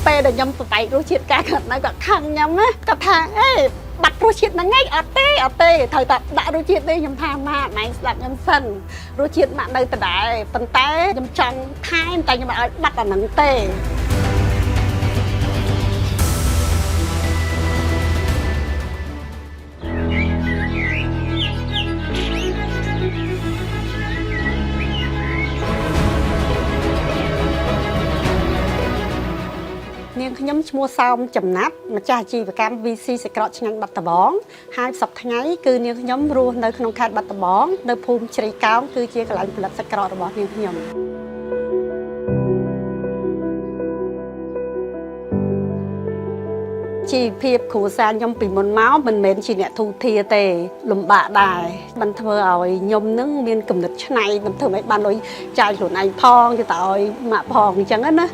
ពេលដែលខ្ញុំប្របែករសជាតិការគាត់នៅគាត់ខឹងខ្ញុំណាគាត់ថាអេបាត់រសជាតិហ្នឹងឯងអត់ទេត្រូវតែដាក់រសជាតិនេះខ្ញុំថាម៉ាក់ម៉ែស្ដាប់ខ្ញុំសិនរសជាតិម៉ាក់នៅដដែលប៉ុន្តែខ្ញុំចង់ថែមតែខ្ញុំអត់ឲ្យបាត់អាហ្នឹងទេនាងខ្ញុំឈ្មោះសោមចំណាត់ម្ចាស់អាជីវកម្ម VC សាច់ក្រកឆ្ងាញ់បាត់ដំបងហើយសប្តាហ៍ថ្ងៃគឺនាងខ្ញុំរស់នៅក្នុងខេត្តបាត់ដំបងនៅភូមិជ្រៃកោងគឺជាកន្លែងផលិតសាច់ក្រករបស់នាងខ្ញុំជីវភាពគ្រួសារខ្ញុំពីមុនមកមិនមែនជាអ្នកទូធាទេលំបាកដែរបានធ្វើឲ្យខ្ញុំនឹងមានគំនិតច្នៃមិនធ្វើឲ្យបានលុយចាយខ្លួនឯងផងទៅឲ្យម៉ាក់ផងអញ្ចឹងណា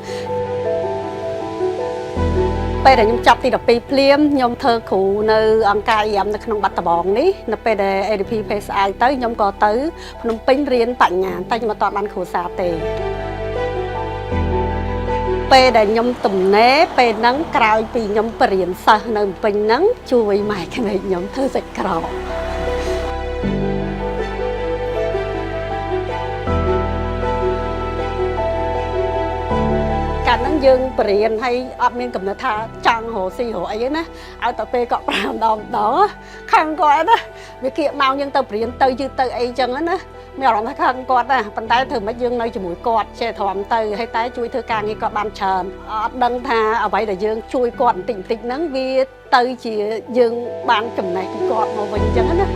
ពេលដែលខ្ញុំចាប់ទី12ភ្លាមខ្ញុំធ្វើគ្រូនៅអង្គការ EM នៅក្នុងបាត់ដំបងនេះនៅពេលដែល ADP ភេស្អាយទៅខ្ញុំក៏ទៅភ្នំពេញរៀនបញ្ញាតែខ្ញុំអត់បានគ្រូសាទេពេលដែលខ្ញុំទំនេរពេលហ្នឹងក្រោយពីខ្ញុំបរៀនសិស្សនៅភ្នំពេញហ្នឹងជួយម៉ែក្មេកខ្ញុំធ្វើសាច់ក្រកកាលហ្នឹងយើងបរៀនហើយអត់មានកំណត់ថាចង់រកស៊ីរកអីទេណាឲ្យតែពេលគាត់5ដងខឹងគាត់ណាវាគៀកម៉ោងយើងទៅបរៀនទៅយឺតទៅអីចឹងណាមានអារម្មណ៍ថាខឹងគាត់ណាប៉ុន្តែធ្វើម៉េចយើងនៅជាមួយគាត់ចេះទ្រាំទៅហើយតែជួយធ្វើការងារគាត់បានច្រើនអត់ដឹងថាអ្វីដែលយើងជួយគាត់បន្តិចហ្នឹងវាទៅជាយើងបានចំណេះពីគាត់មកវិញចឹងណា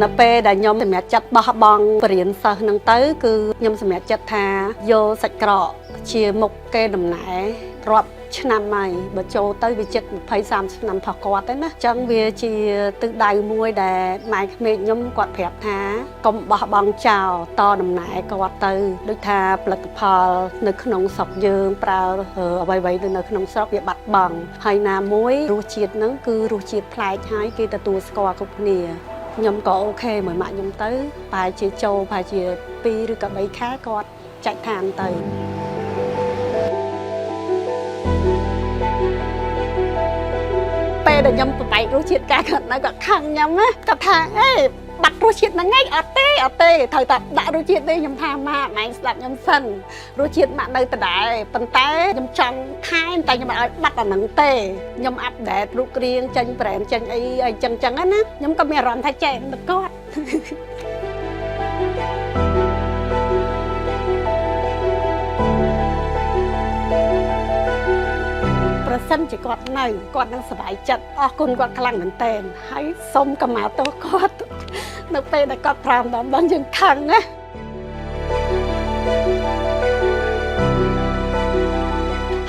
នៅពេលដែលខ្ញុំសម្រេចចិត្តបោះបង់បរៀនសិស្សហ្នឹងទៅគឺខ្ញុំសម្រេចចិត្តថាយកសាច់ក្រកជាមុខគេដំណើររាប់ឆ្នាំហើយបើចូលទៅវាជិត20-30ឆ្នាំផុសគាត់ទេណាអញ្ចឹងវាជាទិសដៅមួយដែលម៉ែក្មេកខ្ញុំគាត់ប្រាប់ថាកុំបោះបង់ចោលតដំណើរគាត់ទៅដូចថាផលិតផលនៅក្នុងស្រុកយើងប្រើអ្វីៗនៅក្នុងស្រុកវាបាត់បង់ហើយណាមួយរសជាតិហ្នឹងគឺរសជាតិប្លែកហើយគេទទួលស្គាល់គ្រប់គ្នាខ្ញុំក៏អូខេមួយម៉ាក់ខ្ញុំទៅប្រហែលជាចូលប្រហែលជា2ឬក៏3ខែគាត់ចាច់ឋានទៅពេលដែលខ្ញុំប្របែករសជាតិការគាត់នៅគាត់ខឹងខ្ញុំណាគាត់ថាអេបាត់រសជាតិហ្នឹងឯងអត់ទេត្រូវតែដាក់រសជាតិនេះខ្ញុំថាម៉ាក់ម៉ែស្ដាប់ខ្ញុំសិនរសជាតិម៉ាក់នៅដដែលប៉ុន្តែខ្ញុំចង់ថែមតែខ្ញុំអត់ឲ្យបាត់អាហ្នឹងទេខ្ញុំអាប់ដេតរូបរាងចេញប្រេនចេញអីចឹងណាខ្ញុំក៏មានអារម្មណ៍ថាចែកទៅគាត់ប្រសិនជាគាត់នៅគាត់នឹងសប្បាយចិត្តអរគុណគាត់ខ្លាំងមែនទែនហើយសូមកម្មាទោសគាត់នៅពេលដែលគាត់5ដងយើងខឹងណា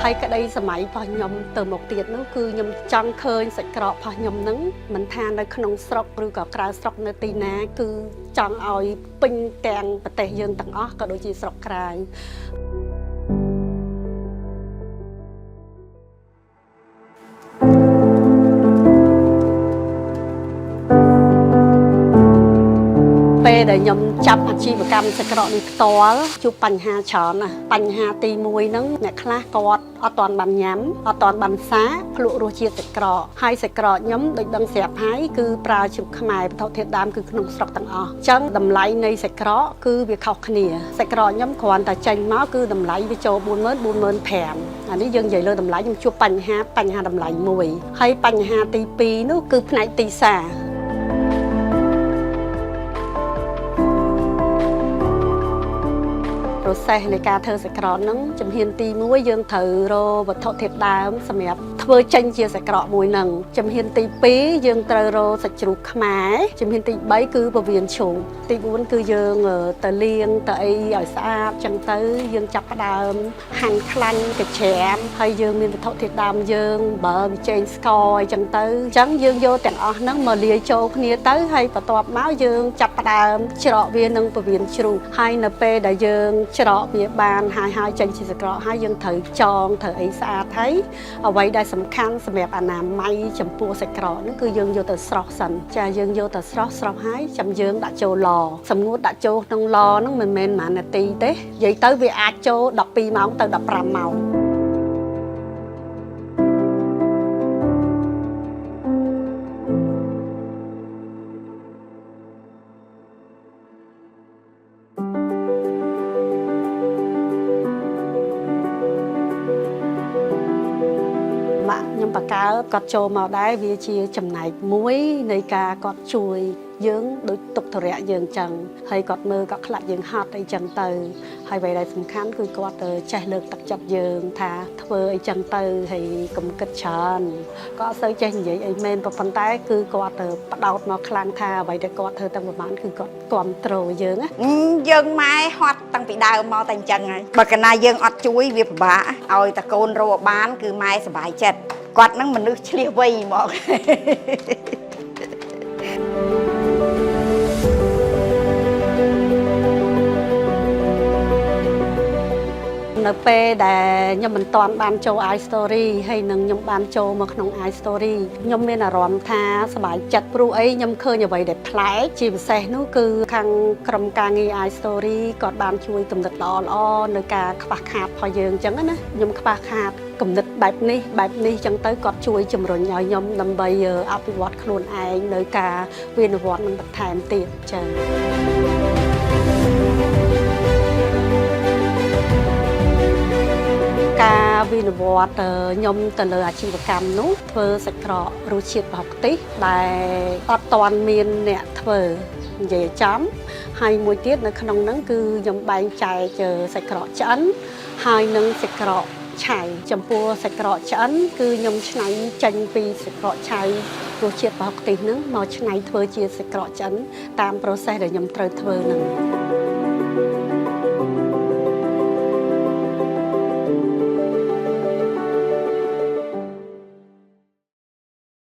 ហើយក្តីសម័យរបស់ខ្ញុំទៅមុខទៀតនោះគឺខ្ញុំចង់ឃើញសាច់ក្រករបស់ខ្ញុំហ្នឹងមិនថានៅក្នុងស្រុកឬក៏ក្រៅស្រុកនៅទីណាគឺចង់ឲ្យពេញទាំងប្រទេសយើងទាំងអស់ក៏ដូចជាស្រុកក្រៅពេលដែលខ្ញុំចាប់អាជីវកម្មសាច់ក្រកនេះផ្ទាល់ជួបបញ្ហាច្រើនណាស់បញ្ហាទី1ហ្នឹងអ្នកខ្លះគាត់អត់ទាន់បានញ៉ាំអត់ទាន់បានសាភ្លក់រសជាតិសាច់ក្រកហើយសាច់ក្រកខ្ញុំដូចដឹងស្រាប់ហើយគឺប្រើជ្រូកខ្មែរវត្ថុធាតុដើមគឺក្នុងស្រុកទាំងអស់អញ្ចឹងតម្លៃនៃសាច់ក្រកគឺវាខុសគ្នាសាច់ក្រកខ្ញុំគ្រាន់តែចេញមកគឺតម្លៃវាចូល40000-45000អានេះយើងនិយាយលើតម្លៃខ្ញុំជួបបញ្ហាតម្លៃមួយហើយបញ្ហាទី2នោះគឺផ្នែកទីផ្សារprocess នៃការធ្វើសាច់ក្រកហ្នឹងជំហានទី1យើងត្រូវរកវត្ថុធាតុដើមសម្រាប់ធ្វើចេញជាសាច់ក្រកមួយហ្នឹងជំហានទី2យើងត្រូវរកសាច់ជ្រូកខ្មែរជំហានទី3គឺពវៀនឈូកទី4គឺយើងទៅលាងទៅអីឲ្យស្អាតចឹងទៅយើងចាប់ផ្ដើមហាន់ខ្លាញ់កញ្ច្រាមហើយយើងមានវត្ថុធាតុដើមយើងបើវិចេងស្ករអីចឹងទៅអញ្ចឹងយើងយកទាំងអស់ហ្នឹងមកលាយចូលគ្នាទៅហើយបន្ទាប់មកយើងចាប់ផ្ដើមច្រកវានឹងពវៀនជ្រូកហើយនៅពេលដែលយើងច្រកវាបានហើយចេញជាសាច់ក្រកហើយយើងត្រូវចងត្រូវអីស្អាតហើយអ្វីដែល សំខាន់សម្រាប់អនាម័យចំពោះសាច់ក្រកហ្នឹងគឺយើងយកទៅស្រោះសិនចាយើងយកទៅស្រោះហើយចាំយើងដាក់ចូលឡសម្ងួតដាក់ចូលក្នុងឡហ្នឹងមិនមែនប៉ុន្មាននាទីទេនិយាយទៅវាអាចចូល12ម៉ោងទៅ15ម៉ោងខ្ញុំបកកើតគាត់ចូលមកដែរវាជាចំណែកមួយនៃការគាត់ជួយយើងដូចទុកធរៈយើងចឹងហើយគាត់មើលគាត់ខ្លាចយើងហត់អីចឹងទៅហើយអ្វីដែលសំខាន់គឺគាត់ចេះលើកទឹកចិត្តយើងថាធ្វើអីចឹងទៅហើយកុំគិតច្រើនក៏អត់សូវចេះនិយាយអីមែនប៉ុន្តែគឺគាត់ផ្ដោតមកខ្លាំងថាអ្វីដែលគាត់ធ្វើទាំងប្រហែលគឺគាត់គ្រប់គ្រងយើងណាយើងម៉ែហត់តាំងពីដើមមកតែអញ្ចឹងហើយបើកាលណាយើងអត់ជួយវាពិបាកឲ្យតកូនរកបានគឺម៉ែសប្បាយចិត្តគាត់នឹងមនុស្សឆ្លៀសវៃមកនៅពេលដែលខ្ញុំមិនទាន់បានចូល iStory ហើយនឹងខ្ញុំបានចូលមកក្នុង iStory ខ្ញុំមានអារម្មណ៍ថាសប្បាយចិត្តព្រោះអីខ្ញុំឃើញអ្វីដែលប្លែកជាពិសេសនោះគឺខាងក្រុមការងារ iStory គាត់បានជួយគំនិតល្អនៅការខ្វះខាតរបស់យើងអញ្ចឹងណាខ្ញុំខ្វះខាតគំនិតបែបនេះអញ្ចឹងទៅគាត់ជួយជំរុញឲ្យខ្ញុំដើម្បីអភិវឌ្ឍខ្លួនឯងនៅការវិនិយោគនឹងបន្ថែមទៀតចា៎ការវិនិយោគខ្ញុំទៅលើអាជីវកម្មនោះធ្វើសាច់ក្រករសជាតិប្រហុកខ្ទិះដែលអត់ទាន់មានអ្នកធ្វើនិយាយចំហើយមួយទៀតនៅក្នុងហ្នឹងគឺខ្ញុំបែងចែកសាច់ក្រកឆ្អិនហើយនឹងសាច់ក្រកឆៅចំពោះសាច់ក្រកឆ្អិនគឺខ្ញុំច្នៃចេញពីសាច់ក្រកឆៅរសជាតិប្រហុកខ្ទិះហ្នឹងមកច្នៃធ្វើជាសាច់ក្រកឆ្អិនតាម process ដែលខ្ញុំត្រូវធ្វើហ្នឹង